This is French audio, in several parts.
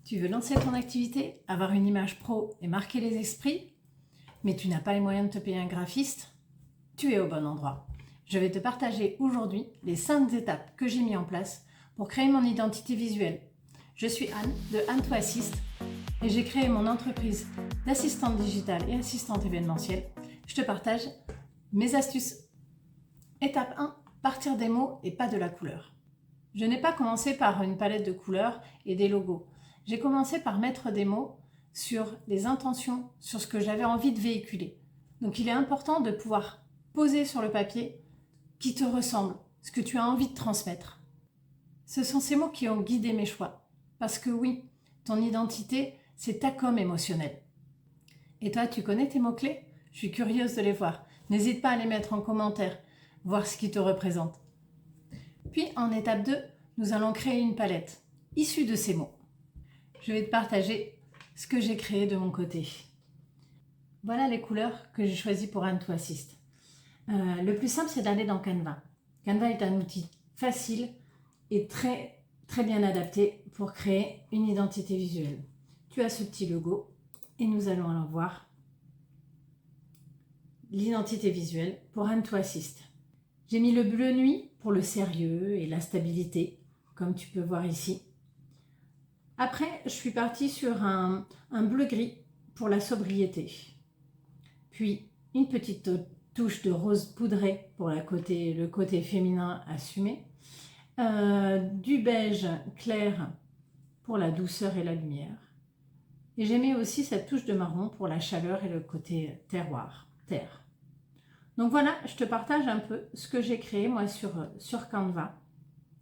Tu veux lancer ton activité, avoir une image pro et marquer les esprits, mais tu n'as pas les moyens de te payer un graphiste? Tu es au bon endroit. Je vais te partager aujourd'hui les 5 étapes que j'ai mis en place pour créer mon identité visuelle. Je suis Anne de Anne to Assist et j'ai créé mon entreprise d'assistante digitale et assistante événementielle. Je te partage mes astuces. Étape 1, partir des mots et pas de la couleur. Je n'ai pas commencé par une palette de couleurs et des logos. J'ai commencé par mettre des mots sur les intentions, sur ce que j'avais envie de véhiculer. Donc il est important de pouvoir poser sur le papier qui te ressemble, ce que tu as envie de transmettre. Ce sont ces mots qui ont guidé mes choix. Parce que oui, ton identité, c'est ta com émotionnelle. Et toi, tu connais tes mots-clés? Je suis curieuse de les voir. N'hésite pas à les mettre en commentaire, voir ce qui te représente. Puis en étape 2, nous allons créer une palette issue de ces mots. Je vais te partager ce que j'ai créé de mon côté. Voilà les couleurs que j'ai choisies pour Anne to Assist. Le plus simple, c'est d'aller dans Canva. Canva est un outil facile et très bien adapté pour créer une identité visuelle. Tu as ce petit logo et nous allons alors voir l'identité visuelle pour Anne to Assist. J'ai mis le bleu nuit pour le sérieux et la stabilité, comme tu peux voir ici. Après, je suis partie sur un bleu-gris pour la sobriété. Puis, une petite touche de rose poudré pour le côté féminin assumé. Du beige clair pour la douceur et la lumière. Et j'ai mis aussi cette touche de marron pour la chaleur et le côté terroir, terre. Donc voilà, je te partage un peu ce que j'ai créé moi sur Canva.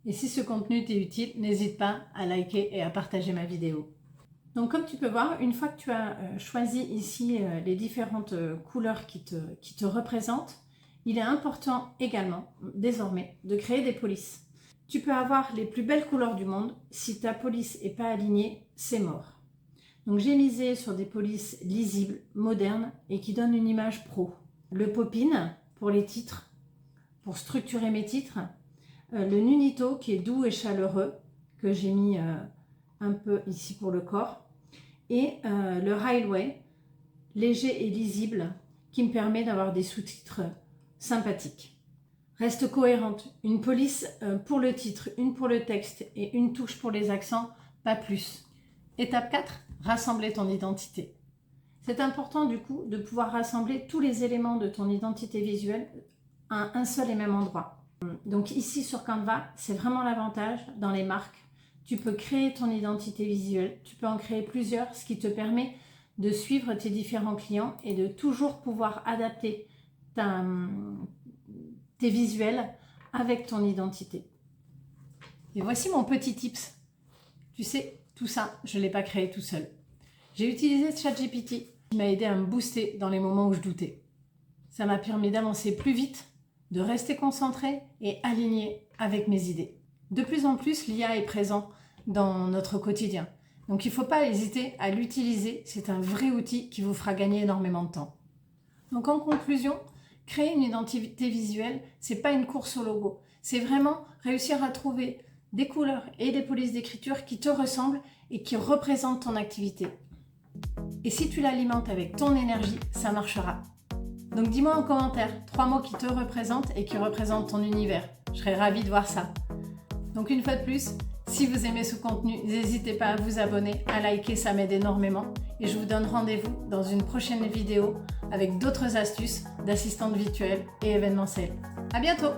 Et si ce contenu t'est utile, n'hésite pas à liker et à partager ma vidéo. Donc comme tu peux voir, une fois que tu as choisi ici les différentes couleurs qui te représentent, il est important également, désormais, de créer des polices. Tu peux avoir les plus belles couleurs du monde, si ta police n'est pas alignée, c'est mort. Donc j'ai misé sur des polices lisibles, modernes et qui donnent une image pro. Le pop-in pour les titres, pour structurer mes titres. Le Nunito qui est doux et chaleureux, que j'ai mis un peu ici pour le corps. Et le Railway, léger et lisible, qui me permet d'avoir des sous-titres sympathiques. Reste cohérente, une police pour le titre, une pour le texte et une touche pour les accents, pas plus. Étape 4, rassembler ton identité. C'est important du coup de pouvoir rassembler tous les éléments de ton identité visuelle à un seul et même endroit. Donc ici sur Canva, c'est vraiment l'avantage dans les marques. Tu peux créer ton identité visuelle, tu peux en créer plusieurs, ce qui te permet de suivre tes différents clients et de toujours pouvoir adapter tes visuels avec ton identité. Et voici mon petit tips. Tu sais, tout ça, je ne l'ai pas créé tout seul. J'ai utilisé ChatGPT qui m'a aidé à me booster dans les moments où je doutais. Ça m'a permis d'avancer plus vite, de rester concentré et aligné avec mes idées. De plus en plus, l'IA est présent dans notre quotidien. Donc il ne faut pas hésiter à l'utiliser. C'est un vrai outil qui vous fera gagner énormément de temps. Donc en conclusion, créer une identité visuelle, ce n'est pas une course au logo. C'est vraiment réussir à trouver des couleurs et des polices d'écriture qui te ressemblent et qui représentent ton activité. Et si tu l'alimentes avec ton énergie, ça marchera. Donc dis-moi en commentaire 3 mots qui te représentent et qui représentent ton univers. Je serais ravie de voir ça. Donc une fois de plus, si vous aimez ce contenu, n'hésitez pas à vous abonner, à liker, ça m'aide énormément. Et je vous donne rendez-vous dans une prochaine vidéo avec d'autres astuces d'assistante virtuelle et événementielle. À bientôt!